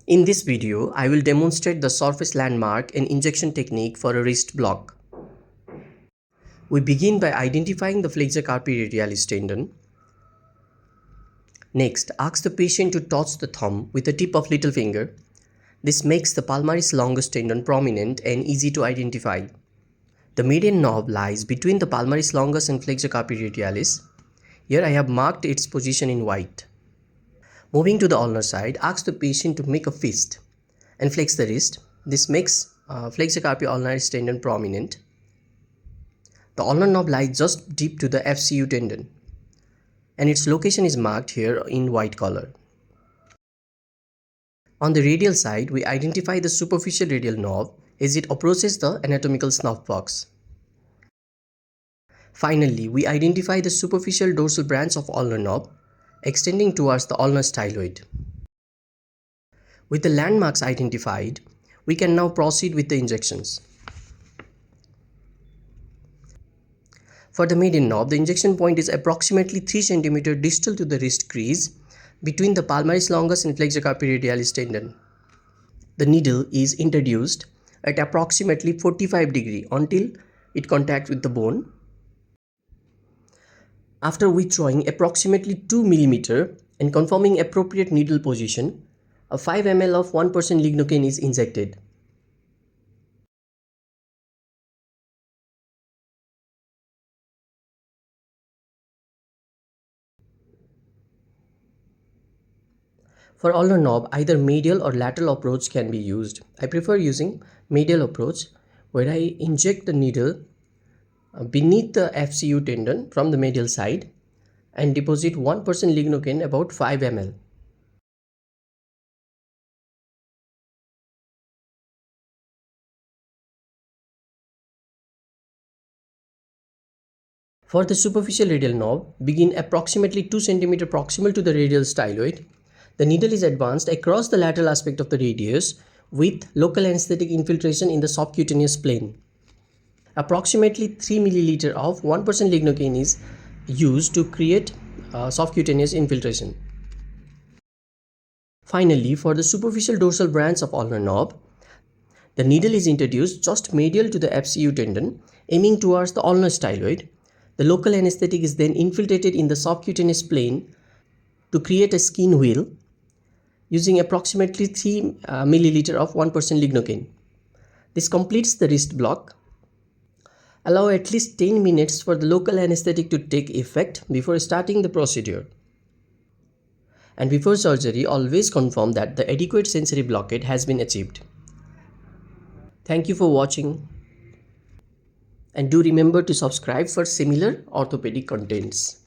In this video, I will demonstrate the surface landmark and injection technique for a wrist block. We begin by identifying the flexor carpi radialis tendon. Next, ask the patient to touch the thumb with the tip of little finger. This makes the palmaris longus tendon prominent and easy to identify. The median knob lies between the palmaris longus and flexor carpi radialis. Here I have marked its position in white. Moving to the ulnar side, ask the patient to make a fist and flex the wrist. This makes flexor carpi ulnaris tendon prominent. The ulnar knob lies just deep to the FCU tendon and its location is marked here in white color. On the radial side, we identify the superficial radial nerve as it approaches the anatomical snuff box. Finally, we identify the superficial dorsal branch of ulnar nerve extending towards the ulnar styloid. With the landmarks identified, we can now proceed with the injections. For the median knob, the injection point is approximately 3 cm distal to the wrist crease between the palmaris longus and flexor carpi radialis tendon. The needle is introduced at approximately 45 degrees until it contacts with the bone. After withdrawing approximately 2 mm and confirming appropriate needle position, a 5 ml of 1% lignocaine is injected. For ulnar knob, either medial or lateral approach can be used. I prefer using medial approach, where I inject the needle beneath the FCU tendon from the medial side and deposit 1% lignocaine about 5 ml. For the superficial radial knob, begin approximately 2 cm proximal to the radial styloid. The needle is advanced across the lateral aspect of the radius with local anesthetic infiltration in the subcutaneous plane. Approximately 3 ml of 1% lignocaine is used to create subcutaneous infiltration. Finally, for the superficial dorsal branch of ulnar knob, the needle is introduced just medial to the FCU tendon, aiming towards the ulnar styloid. The local anesthetic is then infiltrated in the subcutaneous plane to create a skin wheal using approximately 3 ml of 1% lignocaine. This completes the wrist block. Allow at least 10 minutes for the local anesthetic to take effect before starting the procedure. And before surgery, always confirm that the adequate sensory blockade has been achieved. Thank you for watching. And do remember to subscribe for similar orthopedic contents.